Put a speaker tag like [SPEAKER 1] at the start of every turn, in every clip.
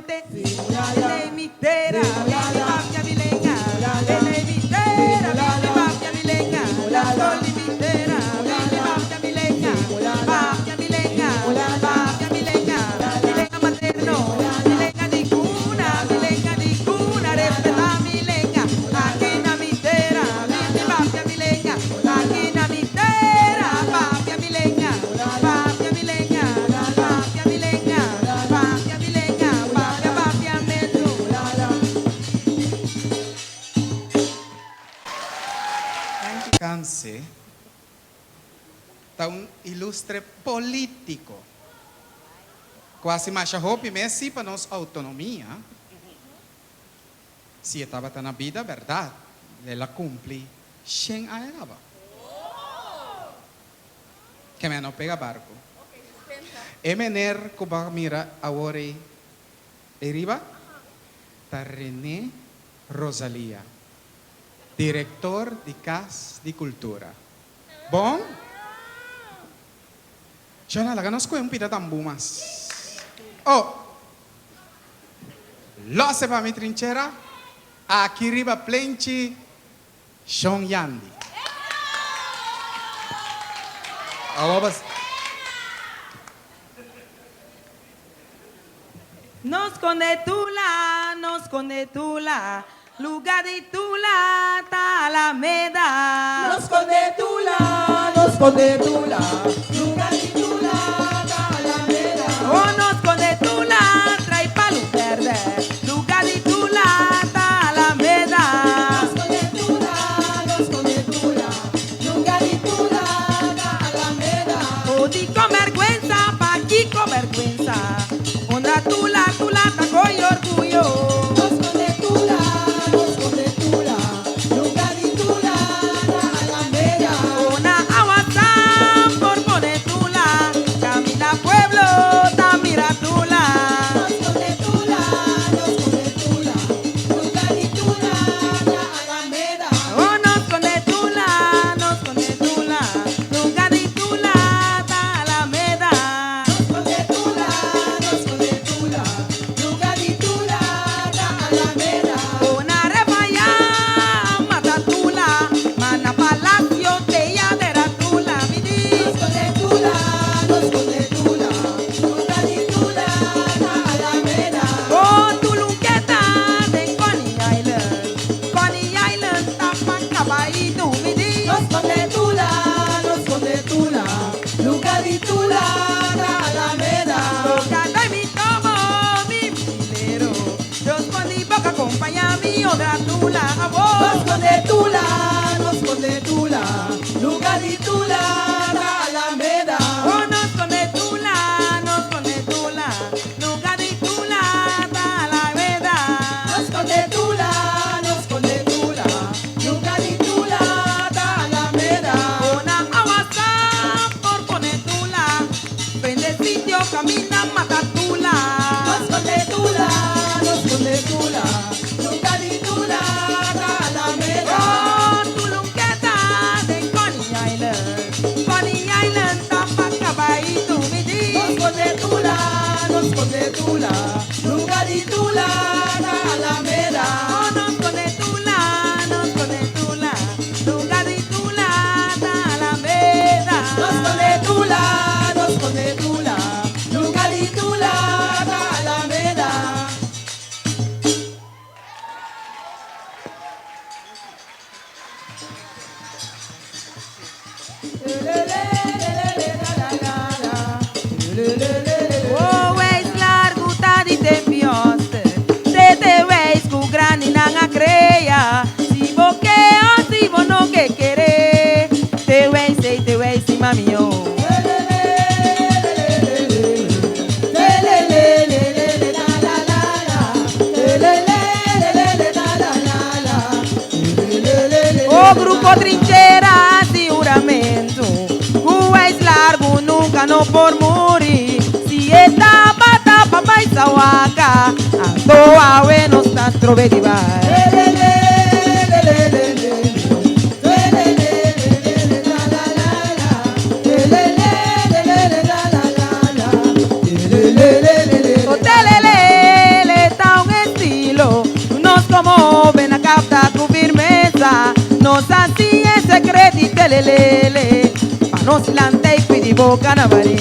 [SPEAKER 1] mete, ele mitera, vili papia vilenga, ele mitera, vili papia vilenga, la soli mitera, vili papia vilenga, papia vilenga, papia vilenga, vilenga materno, vilenga di cuna, respeta vilenga, aquí na mitera, vili papia vilenga, aquí na mitera, papia vilenga, papia vilenga, papia vilenga, papia vilenga, papia meto.
[SPEAKER 2] Canse está un ilustre político. Quase mais hope Messi para nos autonomia. Se estava na vida, verdade. Ela cumpre 100 anos. Que me não pega barco. E mener que vai mira agora arriba, tá René Rosalia, diretor de Casa de Cultura. Bom? Já não laga nos com pida tambumas. Oh, lo se para mi trinchera, aqui arriba plenchi, Sean Yandi. Vamos.
[SPEAKER 1] Nos conde Tula, lugar de Tula, ta Alameda.
[SPEAKER 3] Nos conde Tula, lugar de Tula, Alameda.
[SPEAKER 1] Oh, nos conde Tula, trae palo verde, lugar de Tula, ta Alameda.
[SPEAKER 3] Nos conde Tula, lugar de Tula, Alameda.
[SPEAKER 1] Oh, di con vergüenza, pa' aquí con vergüenza. Onda Tula, ta con orgullo.
[SPEAKER 3] Nos conde Tula, lugar de Tula, Alameda.
[SPEAKER 1] Una aguanta por poner Tula, camina pueblo, ta mira Tula.
[SPEAKER 3] Nos conde Tula, lugar de Tula, Alameda.
[SPEAKER 1] Oh, nos conde Tula, lugar de Tula, ta Alameda.
[SPEAKER 3] Nos conde Tula, lugar de Tula, Alameda.
[SPEAKER 1] Una refaya, mata Tula, mana palacio, te ya de la Tula, mi di.
[SPEAKER 3] Nos conde Tula, lugar de Tula, Alameda.
[SPEAKER 1] Oh, Tulunqueta de Coney Island, tapan caballito, mi di.
[SPEAKER 3] Nos conde Tula, lugar de Tula, Alameda.
[SPEAKER 1] Cada mi tomo, mi filero, yo escondí boca, acompaña mi otra Tula, a
[SPEAKER 3] Nos
[SPEAKER 1] vos.
[SPEAKER 3] conde Tula, lugar de Tula, Alameda.
[SPEAKER 1] Oh, nos conde Tula, lugar de Tula, ta Alameda.
[SPEAKER 3] Nos conde Tula, lugar de Tula, Alameda.
[SPEAKER 1] Una aguasa por poner Tula, prende el sitio, camina, mata Tula.
[SPEAKER 3] Nos conde Tula, lugar de Tula, Alameda.
[SPEAKER 1] Oh, Tulunqueta de Coney Island, tapa caballito, mi di.
[SPEAKER 3] Nos conde Tula, lugar de Tula, Alameda.
[SPEAKER 1] Oh, nos conde Tula, lugar de Tula, ta Alameda.
[SPEAKER 3] Nos conde Tula, lugar de Tula, Alameda.
[SPEAKER 1] Oh, weis largo, tá de tempioste. Te weis cu grande nanga creia. Si vo que si vo no que querer. Te weis, si mami yo. O grupo trinchera de juramento. O weis largo nunca no por morir. Si esta pata papai sawaka. Ando a buenos tas trove de le. Panos silante y pidi boca na bari.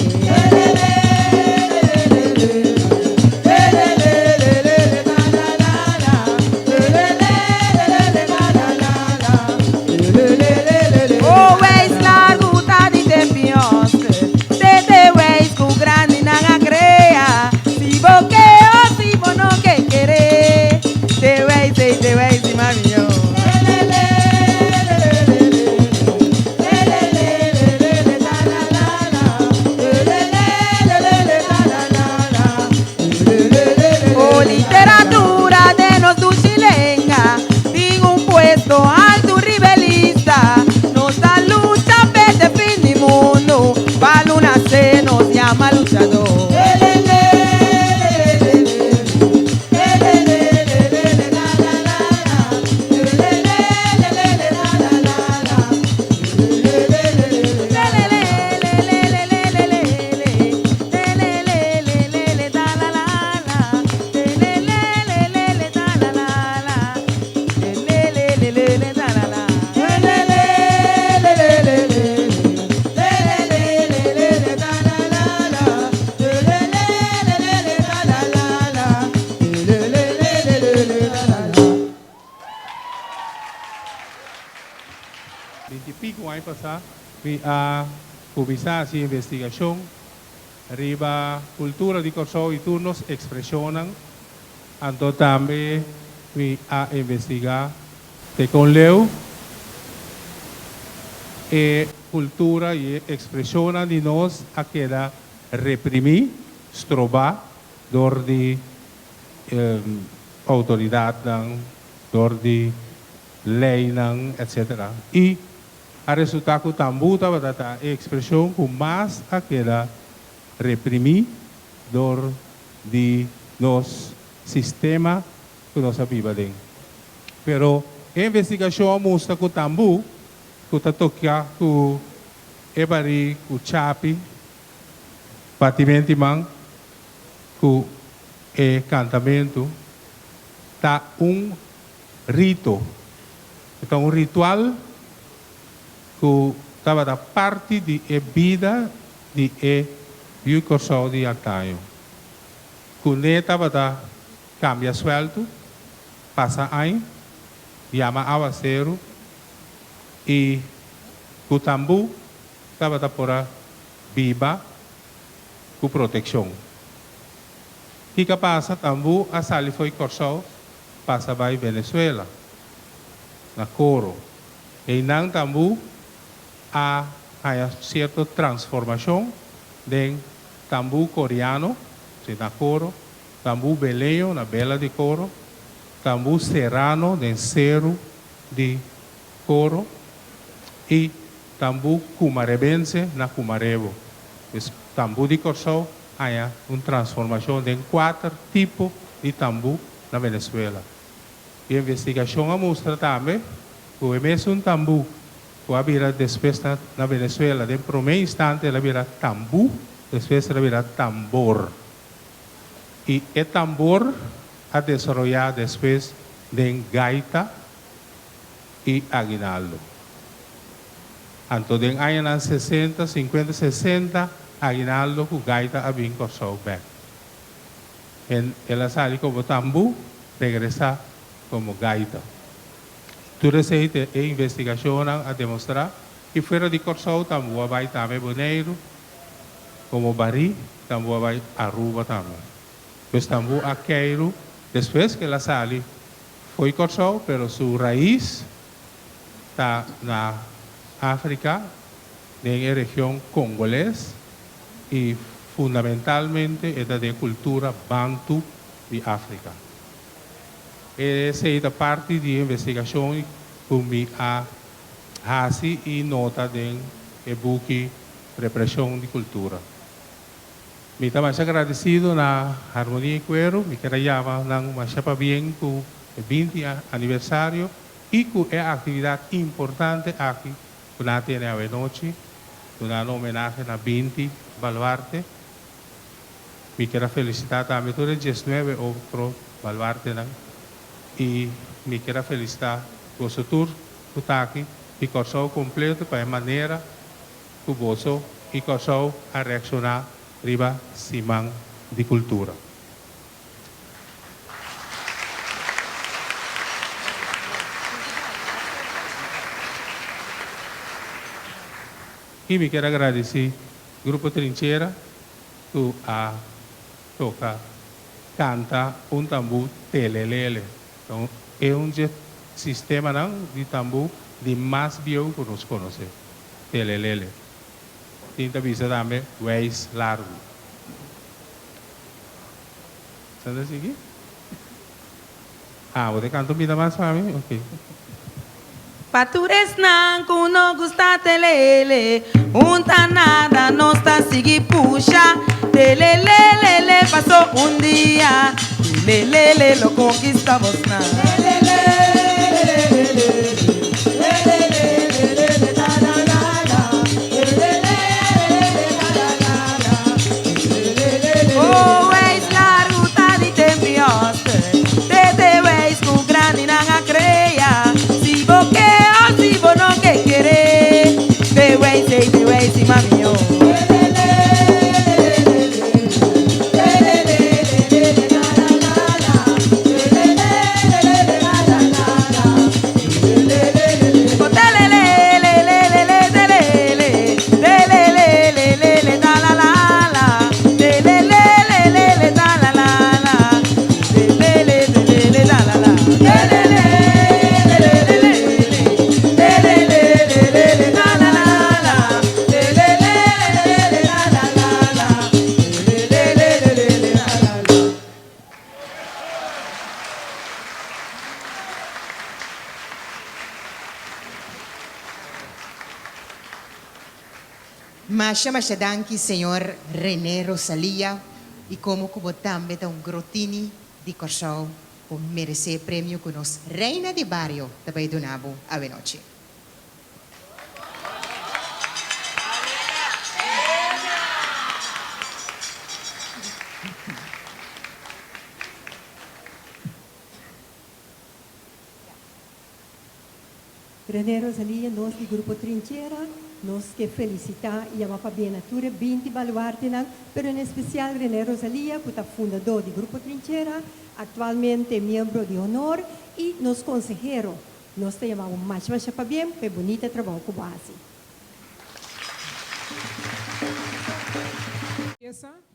[SPEAKER 1] Oh, weis largo tá de tempions. Tete weis cu grande na crea. Si boqueo, si mono que querer. Te weis y mamio. Oh, literatura de nos du chilenga. Din un puesto alto ribelista. Nuestra lucha vete fin del mundo. Baluna se nos llama luchador.
[SPEAKER 4] Pico ay pasar, vi a publicar si investigación, arriba cultura de corso y turnos expresionan, ando también vi a investigar de con leo, cultura y expresiona de nos a queda reprimir, stroba, door de autoridad, door de lei, etc. Y a resultar que tambu tabata expressão com mais aquela reprimir dor de nos sistema que nós vivemos. Pero a investigação mostra que o tambu que está tocando com ebari, com chapi, batimento man, com cantamento, tá rito, então ritual que estava da parte de vida de o corso de antaño. Que ne estava da cambia suelto, passa aí, chama aguaceiro e o tambu estava da por viva com proteção. O que passa tambu a sali foi corso passa vai Venezuela na coro e não tambu há certa transformação de tambu coreano, na coro, tambu beleo, na bela de coro, tambu serrano, de cero de coro, e tambu cumarebense, na cumarevo. Tambu de corso, há uma transformação de 4 tipos de tambu na Venezuela. E a investigação mostra também que o mesmo tambu a virar depois na Venezuela, de primeiro instante ela vira tambu, depois ela vira tambor. E o tambor a desenvolver depois de gaita e aguinaldo. Então, em anos 60, 50, 60, aguinaldo com gaita a vir corso back. Ela sai como tambu, regressa como gaita. Tudo isso é investigação a demonstrar que fora de corso tambu vai também boneiro, como bari, tambu vai Aruba também. Pois tambu a queiro, depois que ela sai, foi corso, pero sua raiz está na África, na região congolesa e fundamentalmente é da cultura bantu de África. Essa é a parte de investigação que me a hasi e nota de e-book Repressão de Cultura. Me está mais agradecido na Harmonia e Cuero, me quero chamar ng masya bem com o 20 aniversário e com a atividade importante aqui que nós temos a noite, dando homenagem a 20 baluarte. Me quero felicitar também todos os 19 outros baluarte e me quero felicitar o Sotur, Kutaki, E corso completo para a maneira que você e corso a reaccionar riba simang de cultura. E me quero agradecer Grupo Trincheira, que a toca, canta tambor telelele. Então, é sistema não, de tambor de mais bio que nós conhecemos. Telelele. Tinta visa também, Weis Largo. Sabe assim? Você canta vida mais para mim? Ok.
[SPEAKER 1] Patures nan kuno gusta telele, unta nada no está sigue puxa, telelele pasó un día, telelele lo conquistamos na. Oh, es la ruta de tempioste, te veis con grande nanga creia, si vos que si vos no que querés, te veis y mami yo.
[SPEAKER 5] Masha danki senhor René Rosalia e como também da grotini de Corsau por merecer prêmio com nos Reina de Barrio também do Nabo a noite.
[SPEAKER 6] René Rosalia, nós do Grupo Trincheira, nós que felicitar e amar para bem natura, 20 baluarte, pero em especial René Rosalia, que é fundador do Grupo Trincheira, atualmente membro de honor e nos consejero. Nós te chamamos mais para bem, para bonita trabalho com base.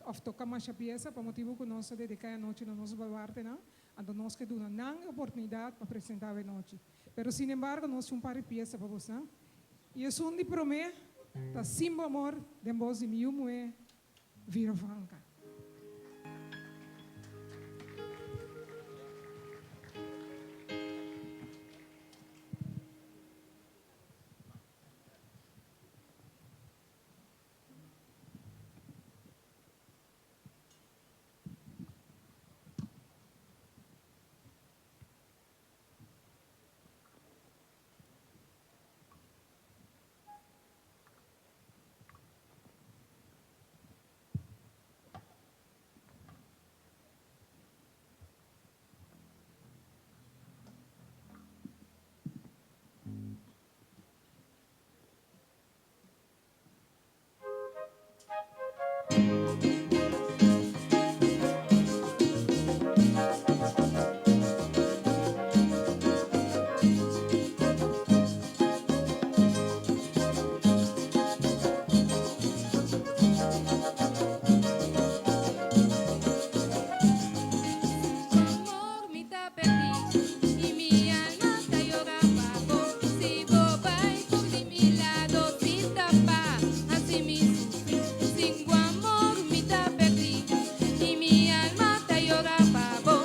[SPEAKER 7] Of tocar mais a pieza, para motivo que nós dedicamos a noite no nosso baluarte, então nós que damos uma oportunidade para apresentar a noite. Pero, sin embargo, nós temos um par de piezas para você. E é um de promessa, da simbo amor, de voz de meu mulher, vira franca.
[SPEAKER 8] Sin tu amor, mi te perdí y mi alma te llora, pavo.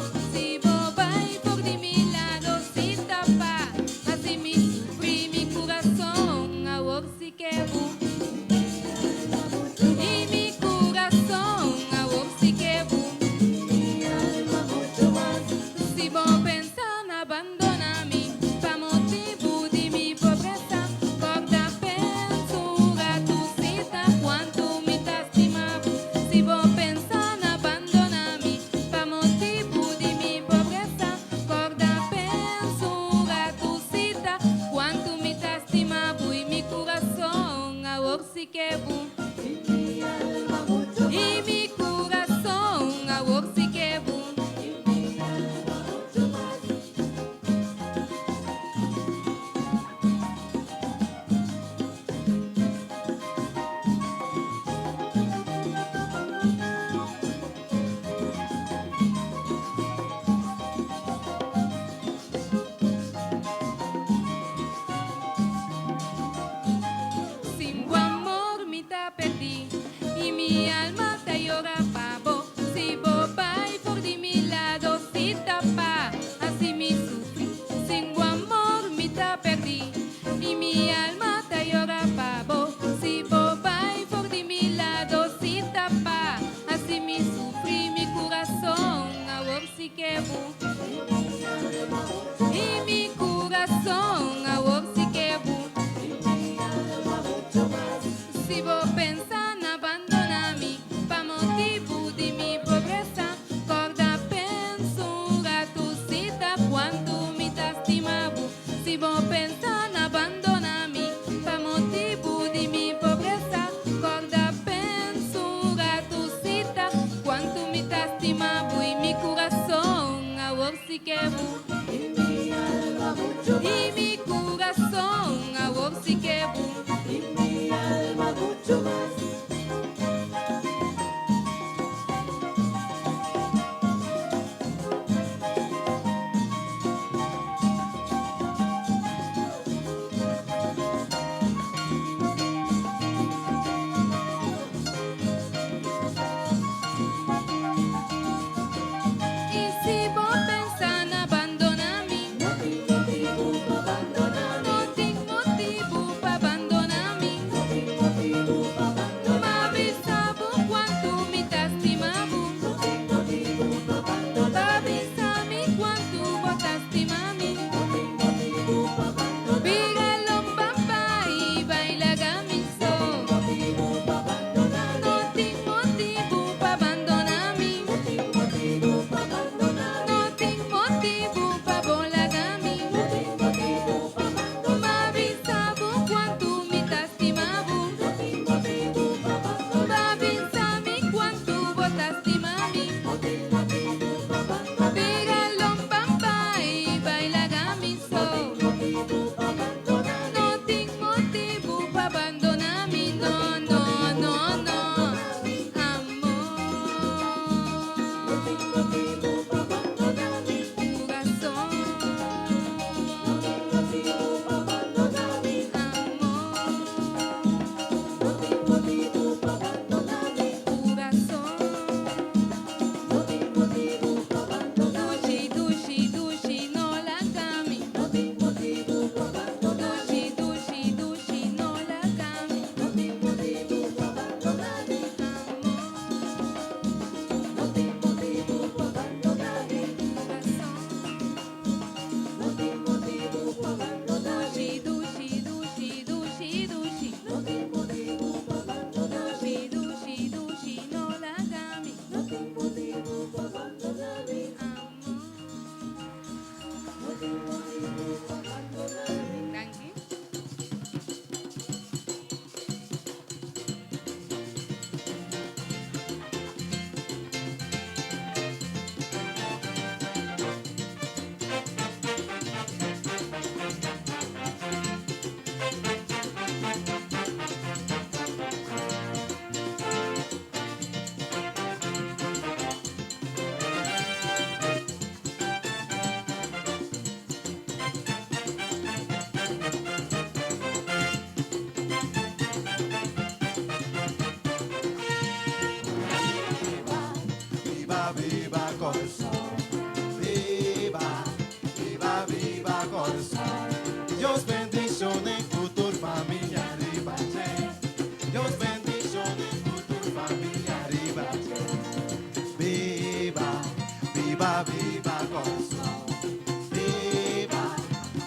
[SPEAKER 8] bu. Y mi corazón ahora sí que bu. Si vos pensás en abandonarme pa motivo de mi pobreza, corda penso a tu cita cuando me lastimaba. Si vos pensás en abandonarme pa motivo de mi pobreza, corda penso a tu cita cuando me lastimaba. Y mi corazón ahora sí que bu. Y mi corazón ahora sí que bu. Y si vos pensás en abandonarme, no tengo motivo para abandonarme. Me avisaba cuánto me lastimaba. Avísame cuánto vos lastimame. Pígalo un papá y baila gamizo. No tengo motivo para abandonarme. No tengo motivo para volar a mí. Me avisaba cuánto me lastimaba. Avísame cuánto vos lastimame. Pígalo un papá y baila gamizo. No tengo motivo para abandonarme. No, no, no, no, amor. Corazón. Dushi, dushi, dushi, no la cami. Dushi, dushi, dushi, no la cami. Dushi, dushi, dushi, dushi, dushi. Dushi, dushi, dushi, no la cami. Tranqui.
[SPEAKER 3] Viva, viva Corso, viva, viva, viva Corso. Dios bendiciones en futuro familia arriba, Dios bendiciones en futuro familia arriba, viva, viva, viva Corso, viva,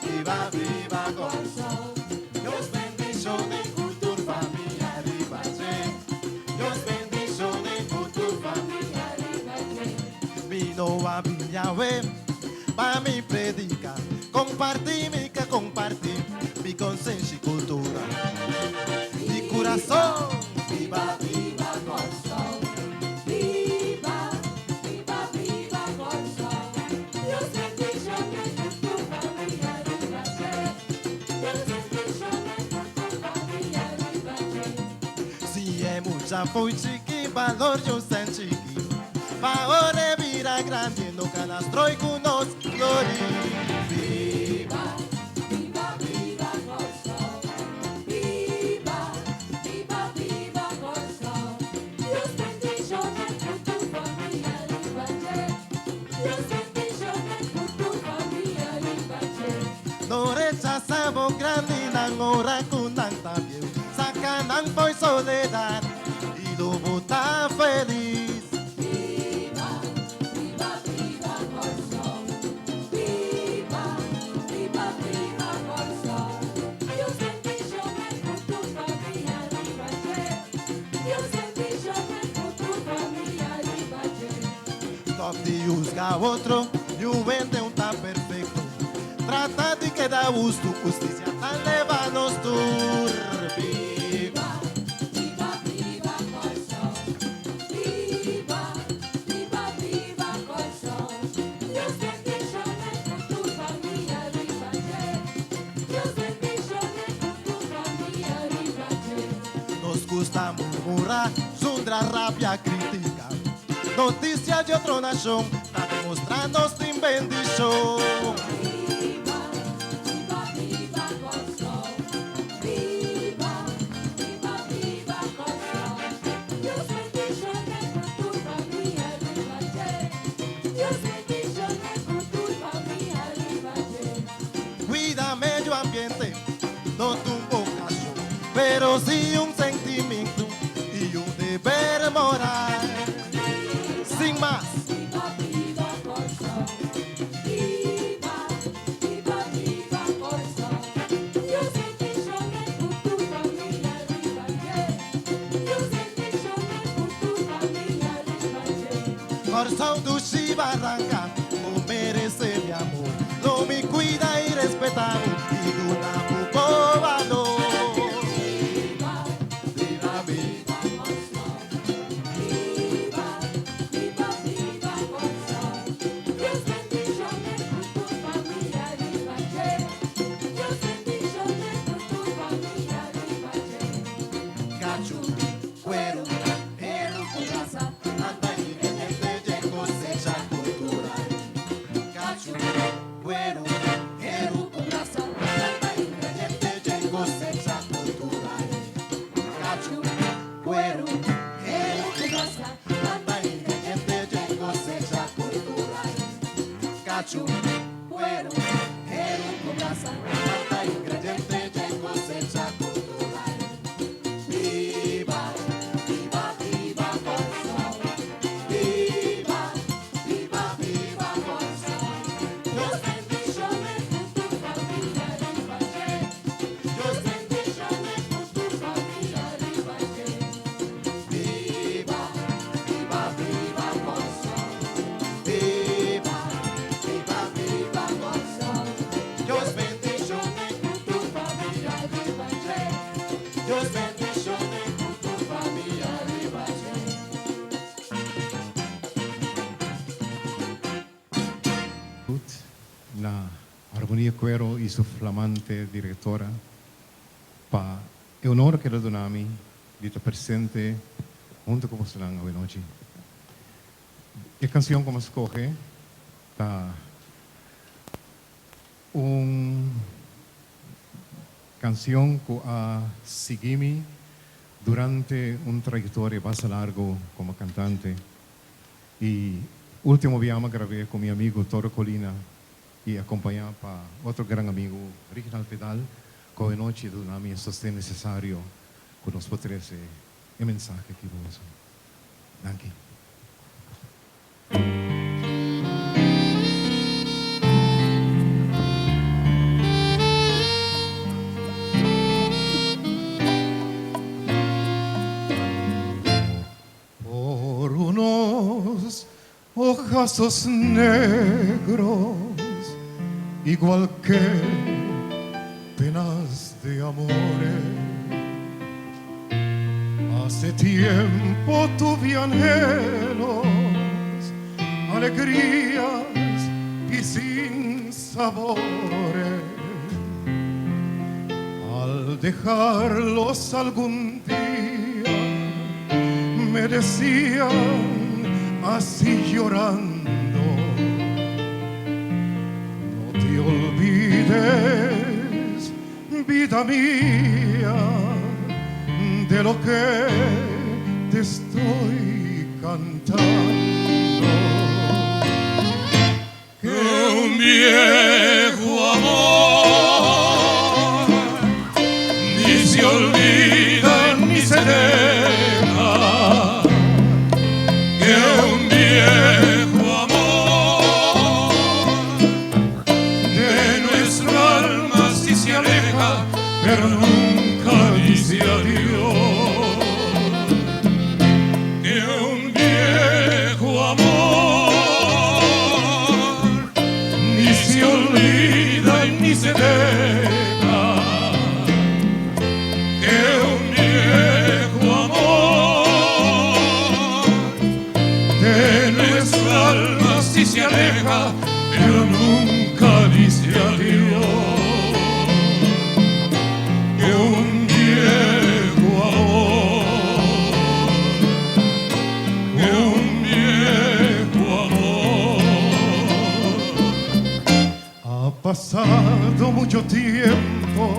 [SPEAKER 3] viva, viva Corso. Dios bendiciones en futuro familia arriba, Dios bendiciones en futuro familia arriba. Vino a Villavé para mi predica, compartir mi conciencia y cultura. Mi corazón, viva, viva Corso. Viva, viva, viva Corso. Dios bendiciones en tu familia arriba, Dios bendiciones en tu familia arriba. Si es mucha foi chiqui, valor yo sen chiqui. Paore vira grande, no canastro y cunos glori. Viva, viva, viva Corso. Viva, viva, viva Corso. Dios bendiciones por tu familia arriba, Dios bendiciones por tu familia arriba. No rechazamos grande, nan ora con tanta piel. Sacan por soledad y lo bota feliz. Viva, viva, viva Corso. de juzgar otro, y un vende un tan perfecto. Trata de que da gusto, justicia tan levanos tu. Viva,
[SPEAKER 8] Viva, viva Corsol. Viva, viva, viva Corsol. Dios bendiciones con tu familia, Ribache. Dios bendiciones con tu familia, Ribache.
[SPEAKER 3] Nos gusta murmurar, sundra rabia crítica. Noticias de otra nación, está demostrando sin bendición.
[SPEAKER 8] Viva, viva, viva Corsol. Viva, viva, viva Corsol. Dios bendiciones con tu familia, Ribache. Dios bendiciones con tu familia, Ribache.
[SPEAKER 3] Cuida medio ambiente, no tu vocación, pero sí un sentimiento y un deber moral. Sin más,
[SPEAKER 8] Viva, viva Corsol. Viva, viva, viva Corsol. Dios bendiciones con tu familia, Ribache. Dios bendiciones con tu familia, Ribache.
[SPEAKER 3] Corsol du Barranca, no merece mi amor, no me cuida y respeta y du la valor.
[SPEAKER 8] Viva,
[SPEAKER 3] Viva, viva,
[SPEAKER 8] Corsol. Viva, viva, viva Corsol. Dios bendiciones con tu familia, Ribache. Dios bendiciones con tu familia, Ribache.
[SPEAKER 3] cacho, cuero,
[SPEAKER 8] Casa,
[SPEAKER 3] anda y de cosecha cultural. Cacho, cuero,
[SPEAKER 8] casa,
[SPEAKER 3] de cosecha cultural. Cacho, cuero,
[SPEAKER 8] casa,
[SPEAKER 3] anda y de cosecha cultural. Cacho, cuero,
[SPEAKER 8] casa,
[SPEAKER 3] anda ingrediente de cosecha cultural. Viva, viva, viva Corsol. Viva, viva, viva Corsol.
[SPEAKER 8] Dios bendiciones con tu familia, Ribache. Dios bendiciones con tu familia, Ribache.
[SPEAKER 3] Viva, viva, viva Corsol. Viva, viva, viva Corsol. Dios bendiciones con tu familia,
[SPEAKER 8] Ribache.
[SPEAKER 3] Dios bendiciones con tu familia, Ribache.
[SPEAKER 9] La Armonía Cuero y su flamante directora, pa el honor que le donami di estar presente junto con vosotros hoy noche. La canción como escoge está una canción que ha seguido durante una trayectoria bastante largo como cantante. Y último viaje grabé con mi amigo Toro Colina y acompañado por otro gran amigo, Reginald Pedal, que hoy noche donami el sostén necesario que nos podrese el mensaje que vos. Gracias. Por unos ojazos negros, igual que penas de amores. Hace tiempo tuve anhelos, alegrías y sin sabores. Al dejarlos algún día, me decían así llorando: no te olvides, vida mía, de lo que te estoy cantando. Que un viejo amor ni se olvida ni se deja. Que un viejo amor de nuestra alma sí se aleja, pero nunca dice adiós. Que un viejo amor
[SPEAKER 10] deja, que un viejo amor de nuestra alma sí se aleja, pero nunca dice adiós. Que un viejo amor, que un viejo amor.
[SPEAKER 9] Ha pasado mucho tiempo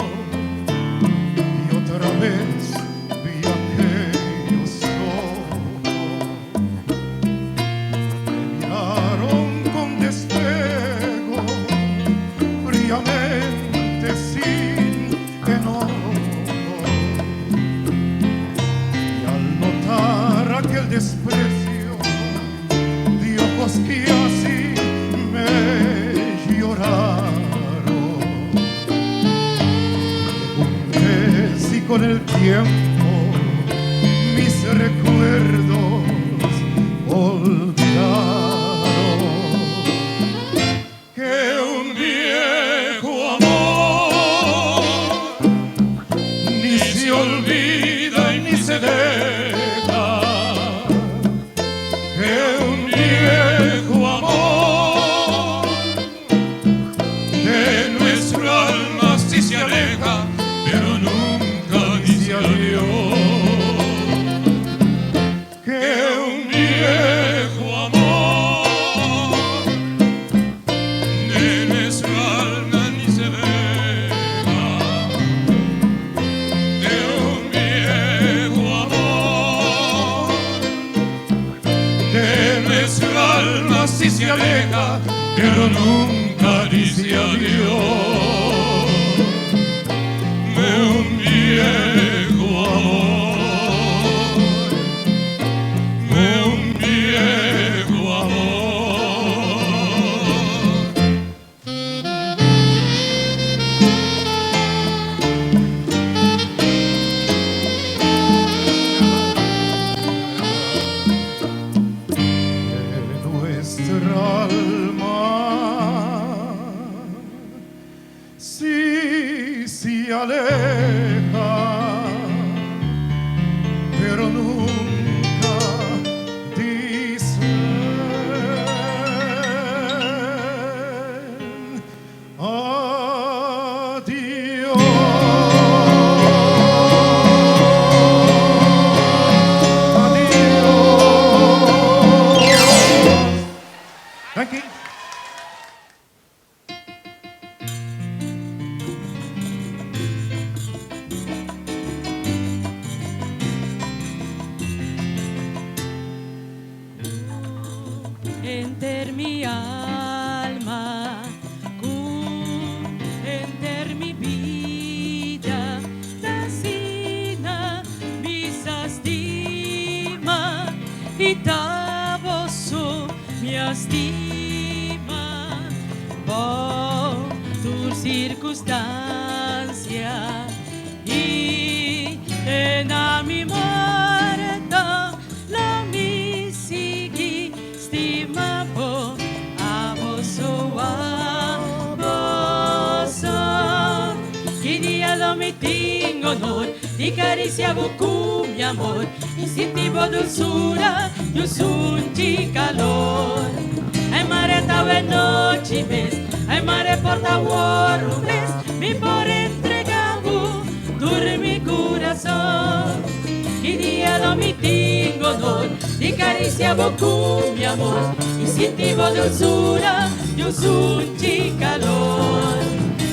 [SPEAKER 9] y otra vez vi aquellos ojos que miraron con despejo, fríamente sin enojo. Y al notar aquel desprecio de ojos que así me lloraron, pregunté si con el tiempo mis recuerdos olvidaron.
[SPEAKER 10] Que un viejo amor ni se olvida y ni se deja. Que un viejo amor de nuestra alma sí se aleja, pero nunca dice adiós. Que un viejo amor de nuestra alma ni se deja. De un viejo amor de nuestra alma sí se aleja, pero nunca dice adiós. De un viejo amor, de un viejo amor.
[SPEAKER 9] De nuestra alma sí se aleja, pero nunca dicen adiós. Thank you.
[SPEAKER 11] Enter mi alma, enter mi vida, nasina mi sastima, y taboso mi estima, por tu circunstancia, y en a mi muerta la mi sigui stima po aboso que día lo mi tengo honor di caricia con mi amor y sentivo dulzura yo sunti calor ai mare tave noche ves ai mare porta uoru ves mi por entregavo dormi corazón y día lo mi tengo honor di caricia con mi amor y sentivo dulzura yo sunti calor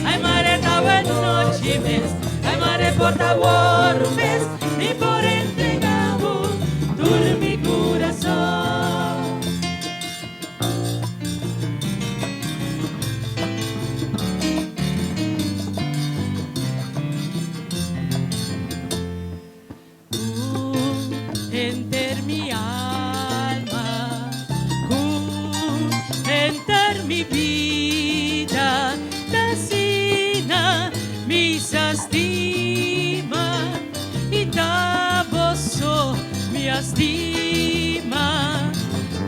[SPEAKER 11] ai mare tave noche ves ai mare porta uoru ves mi por entregavo dormi corazón. Enter mi alma, enter mi vida, tasina mi estima y taboso mi estima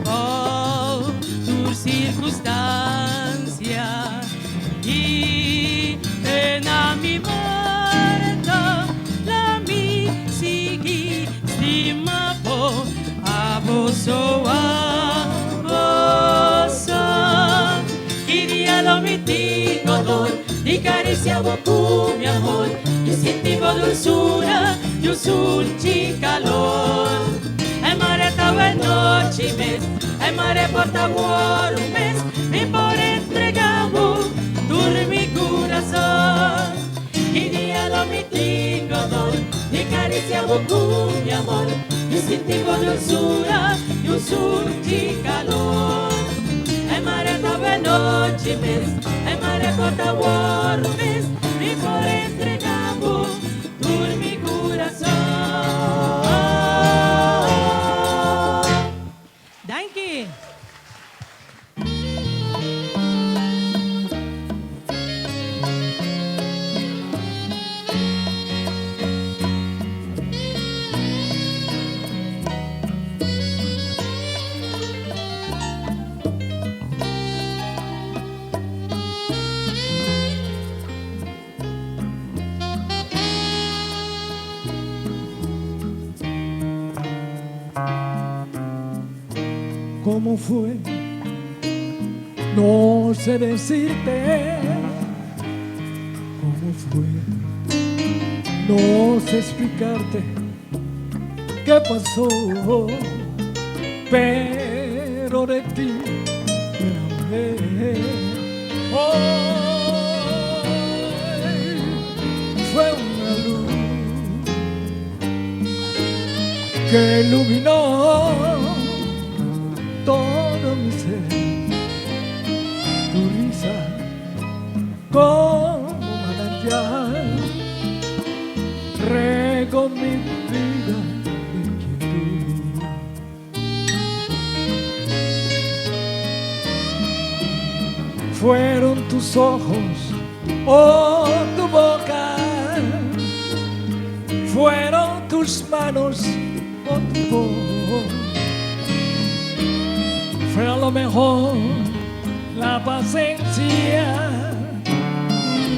[SPEAKER 11] por tu circunstancia y acariciaba con mi amor, yo sentivo dulzura, yo sentí calor. El mar estaba en noche y mes, el mar portaba un mes, me por entregado, dure mi corazón. Y día lo mi tingo dolor, me acariciaba con mi amor, yo sentivo dulzura, yo sentí calor. El mar estaba en noche y mes, el mar portaba un mes, me por entregado, dure mi corazón. Danke.
[SPEAKER 12] ¿Cómo fue? No sé decirte cómo fue. No sé explicarte qué pasó, pero de ti me enamoré. Hoy fue una luz que iluminó todo mi ser, tu risa como manantial regó mi vida de inquietud. Fueron tus ojos o tu boca, fueron tus manos o tu voz. Fue a lo mejor la paciencia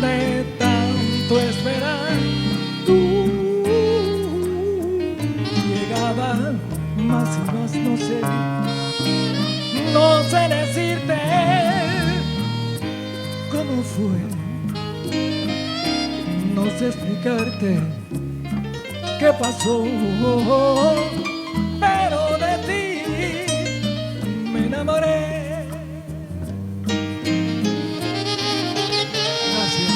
[SPEAKER 12] de tanto esperar. Tú llegaba más y más, no sé decirte cómo fue, no sé explicarte qué pasó, pero de ti me enamoré. Gracias.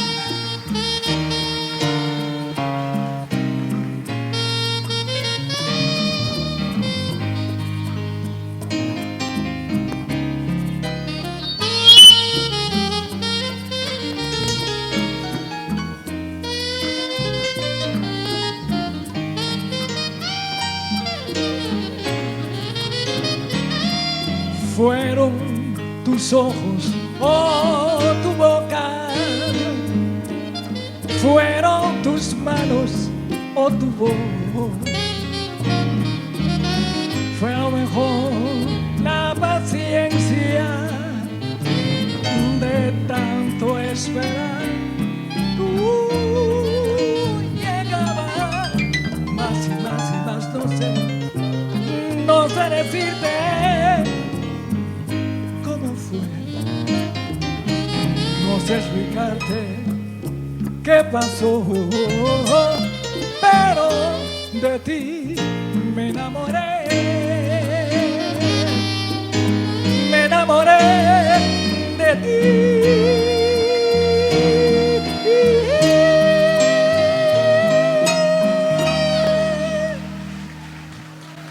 [SPEAKER 12] Fueron tus ojos o tu boca, fueron tus manos o tu voz. Fue a lo mejor la paciencia de tanto esperar. Tú llegabas más y más y más, no sé decirte no sé explicarte qué pasó, pero de ti me enamoré, de ti.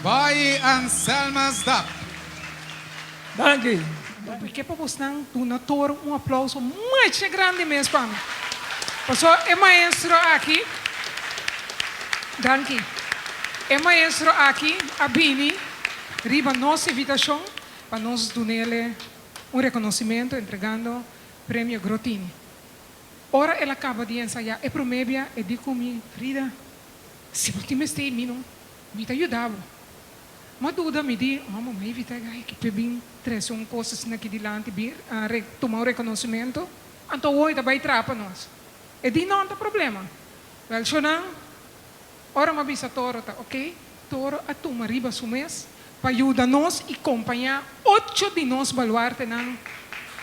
[SPEAKER 2] Vai Anselmas Dap.
[SPEAKER 12] Danke.
[SPEAKER 7] Porque para você donator aplauso muito grande mesmo para mim. Passou é maestro aqui. Danke. É maestro aqui, a Bini, riba nossa invitação para nós dar-lhe reconhecimento entregando prêmio Grotini. Ora ela acaba de ensaiar, é promébia, e digo mi Frida, se você me está me te ajudava. Mas dúvida me diz, mamãe, evita que pebim três coisas aqui delante, tomar o reconhecimento, então hoje vai trapa nós. E diz, não tem problema. Well, Shonan, ora me avisa Toro, ok? Toro a tomar riba su mês, para ajudar nós e acompanhar 8 de nós baluarte,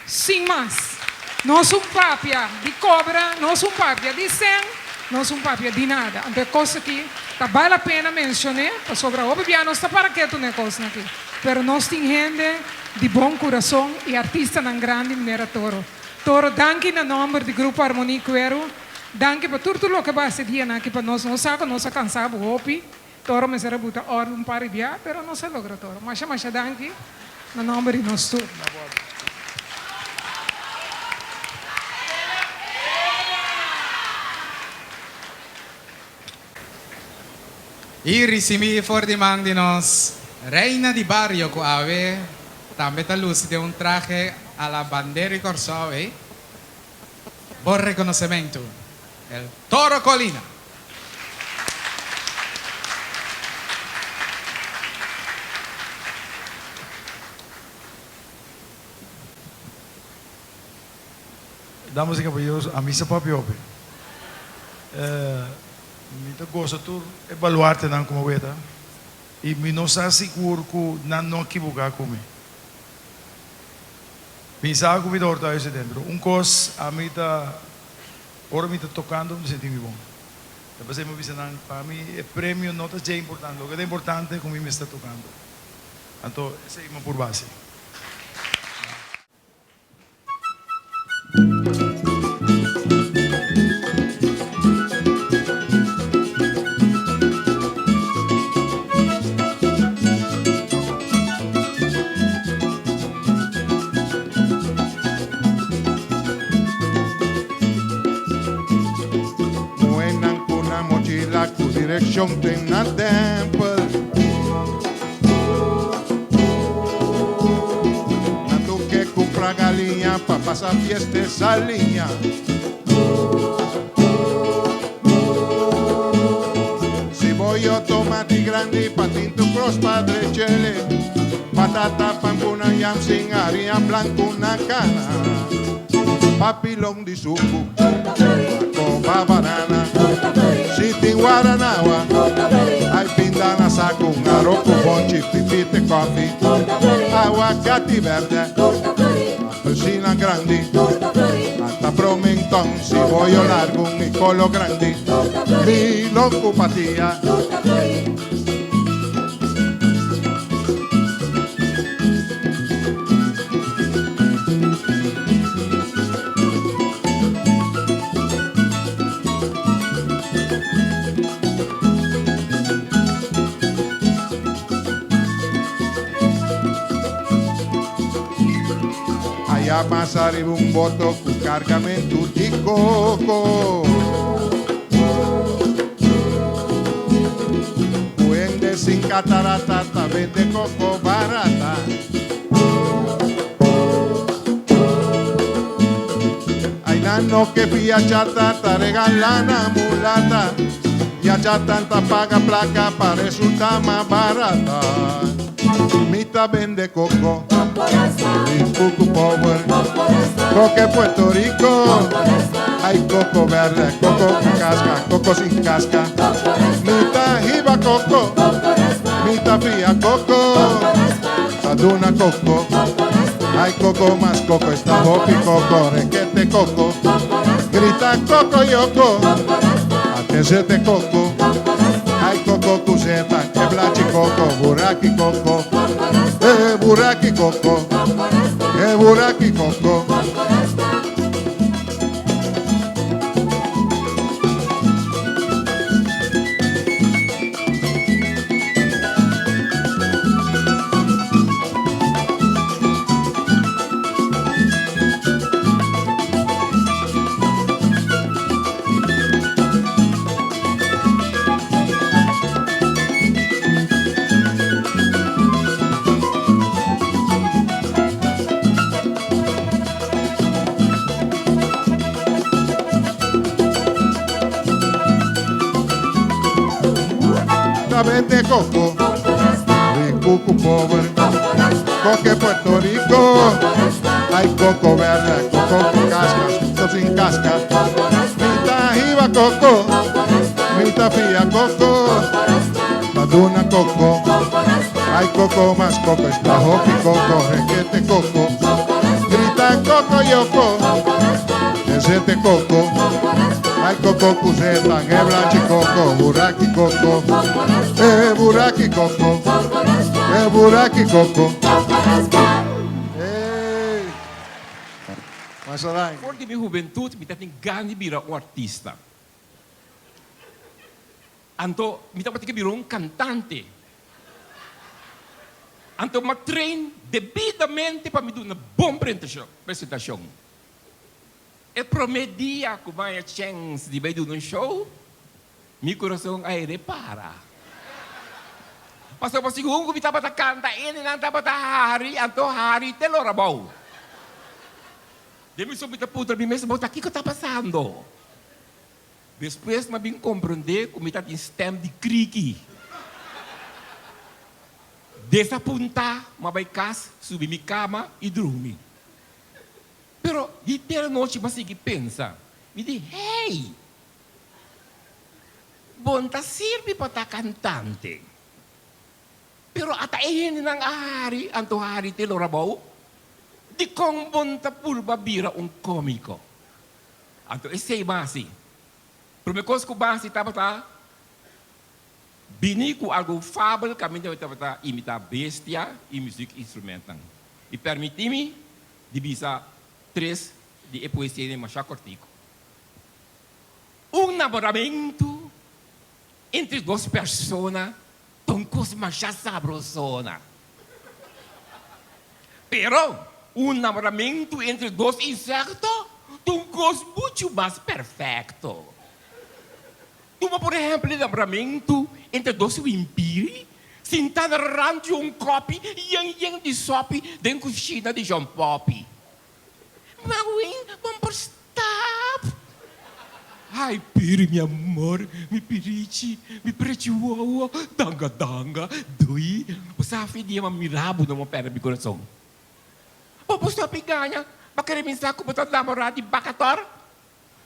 [SPEAKER 7] sem mais. não sou papia de cobra, não sou papia de sangue, não sou papia de nada. Então, coisa que tá vale a pena mencionar, para sobre o bebê, está para que tu negócio aqui. Pero nós temos gente de bom coração e artista tão grande, minera Toro. Toro, danke na nome do Grupo Harmonia Quero, danke para tudo o que vai ser dia aqui para nós. Não sabe, nós cansamos, hopi. Toro me será buta hora para dia, pero não se logra Toro. Mas danke na nome de nós todos.
[SPEAKER 2] E ricimi for di man di nos Reina di Barrio ko ave tambe talusi de un traje a la bandera y corsao, por reconocimiento el Toro Colina.
[SPEAKER 13] Damas y caballeros, a mí se papi ope. Me gosto de evaluarte como veta e me não está seguro que não equivocar comigo. Pensava que o vida está aí dentro. Coisa a mim está, ora me está tocando, me senti bom. Depois eu me disse, para mim o prêmio não está importante. O que é importante é como me está tocando. Então, essa é uma por base.
[SPEAKER 14] Direction tem na temple Nando que compra galinha pra passar fiesta essa linha Se voglio tomati grandi patinto cross padre cele Patata pampuna yam sing harina blanco una cana Papilong di suku Coba banana Siti Guaranawa, ai pindana saco, arroco bonci, pipite coffee, aguacate verde, appelsina grandi, anta promenton, si voglio largo, un collo grandi, mi l'occupatia. A passare un botto con cargamento di coco Puende sin catarata, vende coco barata Ai nanno che piacciata, regala una mulata Y allá tanta paga placa, para resulta más barata Mita vende coco Coco Power, Coco Puerto Rico, hay coco verde, coco con casca, coco sin casca, mitad jiba coco, mitad fría coco, aduna coco, hay coco más coco, está hopi coco, requete coco, grita coco yoko, atesete coco, hay coco cuseta, que blachi coco, buraki coco, buraki coco. Buraki coco Vende coco, Coco Power, Coco Puerto Rico, hay coco verde, coco con casca, coco sin casca, mitad jiba coco, mitad fría coco, maduna coco, hay coco más coco, está hopi coco, requete coco, grita la coco yoko. Ese coco. Ay coco cuseta, blanchi coco, buraki coco. Buraki coco. Buraki coco.
[SPEAKER 15] Voor die juventud, mi tating gani bira un artista. Anto, mi tating bira un cantante. Anto, mag-train debidamente para me dar uma boa apresentação. E prometia que vai a chance de ver um show, meu coração aí repara. Pastor, pasti kung kumita ba ta kanta ini nanta ba ta hari anto hari telorabau. Demi subita putra bim mesmo tá aqui que tá passando. Depois mas bem compreender como tá em stem de criqui. Dessa punta, mas vai casa, subir minha cama e dormir. Pero inteira noite mas que pensa, me diz, hey, bom tá serve para tá cantante. Pero ata ihin ng ahari, anto hari telorabau, di kong bonta pulba bira un komiko. Anto isay basi. Promekos ko basi tabata, bini ko algo fabel kami tabata imita bestia e music instrumental. E permiti-me di bisa 3 di poesia ni Masha Cortico. Un namoramento entre duas personas tungkol masya sabrosona. Pero, un namoramento entre dos insectos tungkol mucho más perfecto. Tuma, por ejemplo, el namoramento entre dos wimpiri, sentado rante un copi, yang de sopi, den cochina de John Poppy. Mawin, vamos stop. Ai, piri, meu amor, mi pirici, mi preciuowo, danga, dui. O safi dia mamirabo no meu pé no coração. O posto a piganha, para querer pensar como tá namorado de bacator?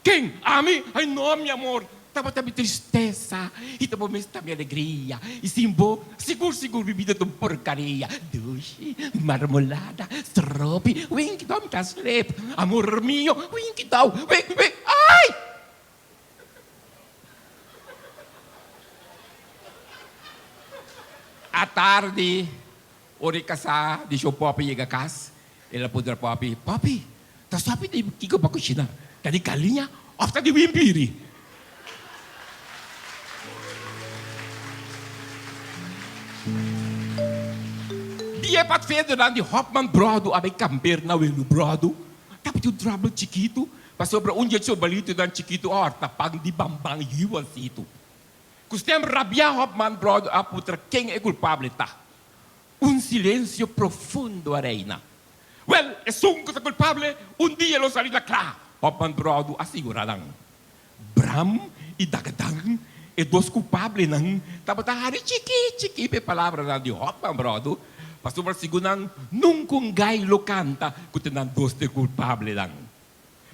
[SPEAKER 15] Quem? Ami? Ai, não, meu amor. Tava também tristeza, e tava mesmo também alegria. E simbo, seguro, bebida de porcaria. Doce, marmolada, stropi, wink, dom, tá sleep. Amor mio, wink, dom, wink, ai! À tarde, ori casa de show Poppy chega a casa, ela pudera Poppy, tá sabe de que eu vou cozinhar? Tá de galinha, ou tá de wimpiri? Dia pat verder dan die Hopman brodo, abe camper na welu brodo, tapi tu trouble chiquito, passou para dia so balito dan chiquito, tapang di bambang yuan situ. Custem rabia Hopman brodo a putra quem é culpable tá. Silêncio profundo a reina. Well, é sunco sa culpable, dia lo salida clara. Hopman brodo asseguraram. Bram e Dagadang e dos culpables nang tabatahari chiki pe palavra na di Hopman brodo. Passou para segundo nunca gai lo canta kutinan dos de culpable lang.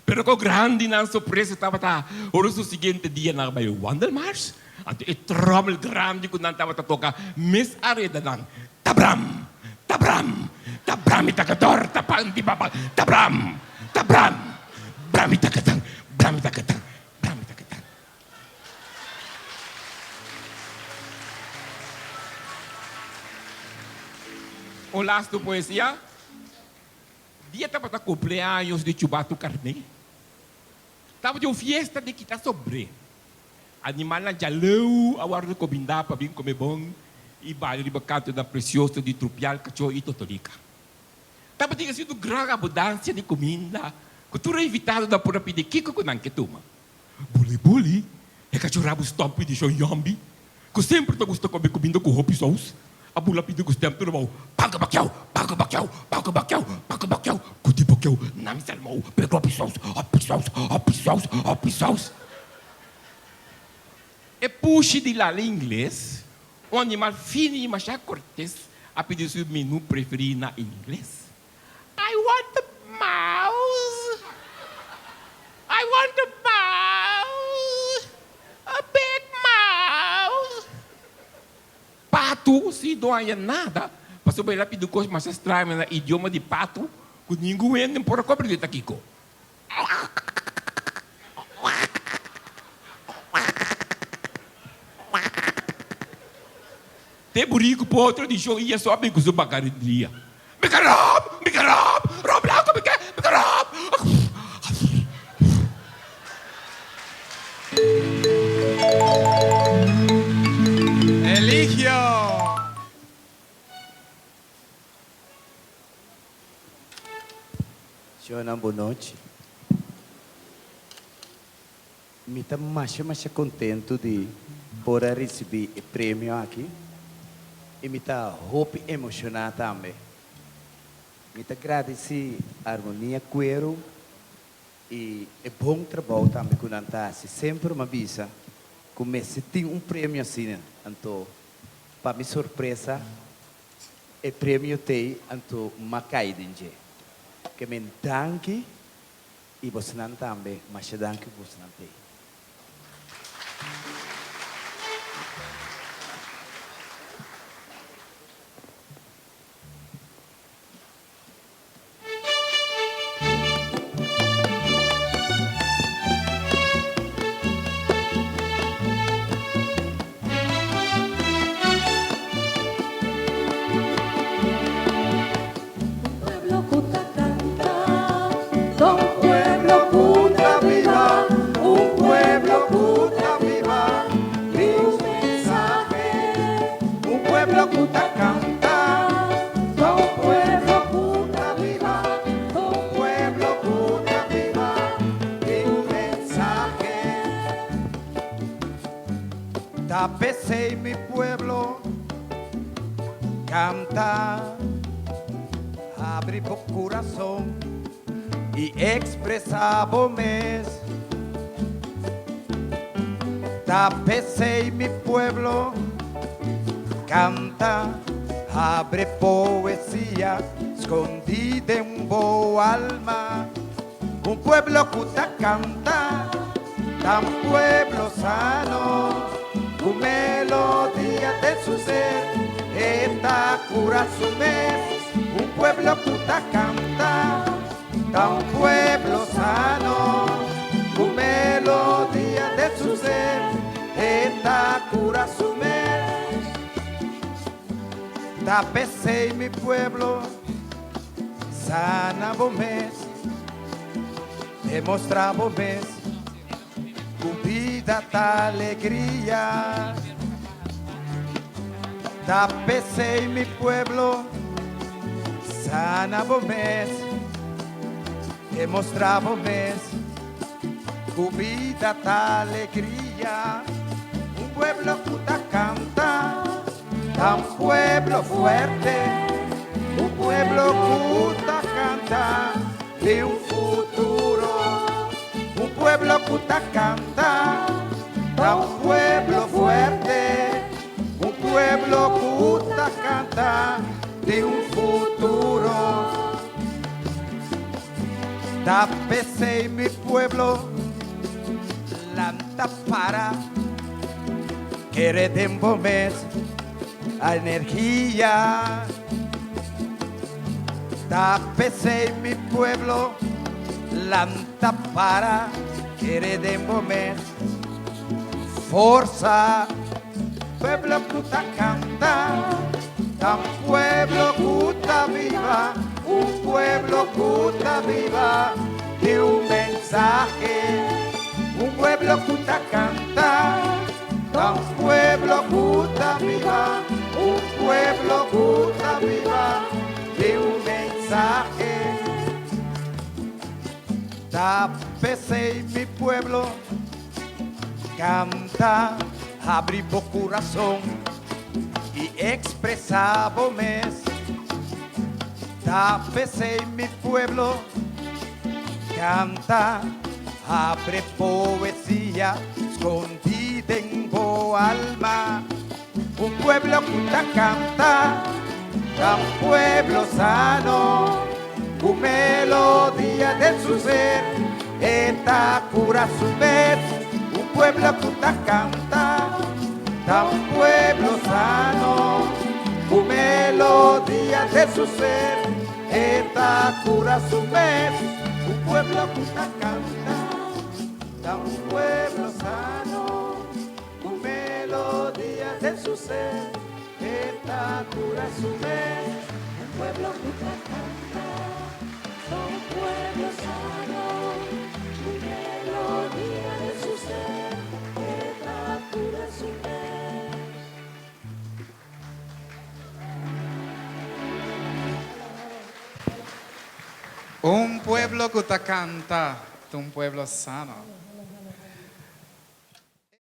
[SPEAKER 15] Pero ko grande na surpresa tabata. Oros o seguinte dia na may Wandermars. At trommel grande ko nang tabata toka Miss Areda lang. Tabram itakator tapang di babang tabram bram itakatang. O last poesia, dia estava a cumpleaños de Chubato Carne. Estava de uma fiesta de kita sobre. Animal na jaleu, a guarda cobinda para vir comer bom e vale de bacato da preciosa de trupial cachorro e totolica. Estava de sido grande abundância de comida, cultura evitado da pura pide kiko com nanquetuma. Buli, é cachorrabo stomp de show yombi, que sempre gusta comer comida com hopi sauce. A bula pide com tempo do mal. Paga baquiao, cuti baquiao, nami salmão, pegou hopi sauce. E puxe de lá em inglês, um animal fino e machado cortês, a pedir seu menu preferido na inglês. I want a mouse. A big mouse. Pato, se não há nada, passou bem lá pedir coisa mais estranha no idioma de pato, Kung ninguém nem por cobra de taquico. Te burico po outro de show ia só bem com o bagaria. Bicarab, Rob Blanco, bicarab.
[SPEAKER 2] Eligio.
[SPEAKER 16] Senhora, boa noite. Me está mais contente de poder receber o prêmio aqui. E me está hope emocionado também. Me está agradecer a harmonia queiro e é bom trabalho também com a sempre me avisa como se tem prêmio assim, então para minha surpresa o prêmio tem então macai dinje que me danke e você não também mas danke você não tem.
[SPEAKER 17] Tapecei mi pueblo, canta, abre tu corazón y expresa mes. Tapecei mi pueblo, canta, abre poesía escondida en un bo alma. Un pueblo que canta, tan pueblo sano. Con melodía de su ser, esta cura su mes. Un pueblo puta canta, tan pueblo sano. Con melodía de su ser, esta cura su mes. Tapecei mi pueblo, sana vos mes, demostra vos mes. Tu vida ta alegría, tapecei mi pueblo, sana vos mes, demostra vos mes, tu vida ta alegría, un pueblo que canta, tan pueblo fuerte, un pueblo que canta de un futuro. Un pueblo que canta, un pueblo fuerte, un pueblo que canta de un futuro. Tapecei mi pueblo, lanta para que redembomes a energía. Tapecei mi pueblo, lanta para que redembomes forza. Pueblo que canta, tan pueblo que viva, un pueblo que viva de un mensaje. Un pueblo que canta, tan pueblo que viva, un pueblo que viva de un mensaje. Tapecei mi pueblo, canta, abre tu corazón y expresa vos mes. Tapecei mi pueblo, canta, abre poesía escondida en tu alma. Un pueblo que canta, tan pueblo sano. Con melodía de su ser, esta cura su vez. Un pueblo que canta, tan pueblo sano. Con melodía de su ser, esta cura su mes, un pueblo que está canta, un pueblo sano, con melodías de su ser, esta cura su mes, un pueblo que está canta, un pueblo sano, con melodías de su ser, esta cura su mes.
[SPEAKER 2] Un pueblo que te canta, un pueblo sano.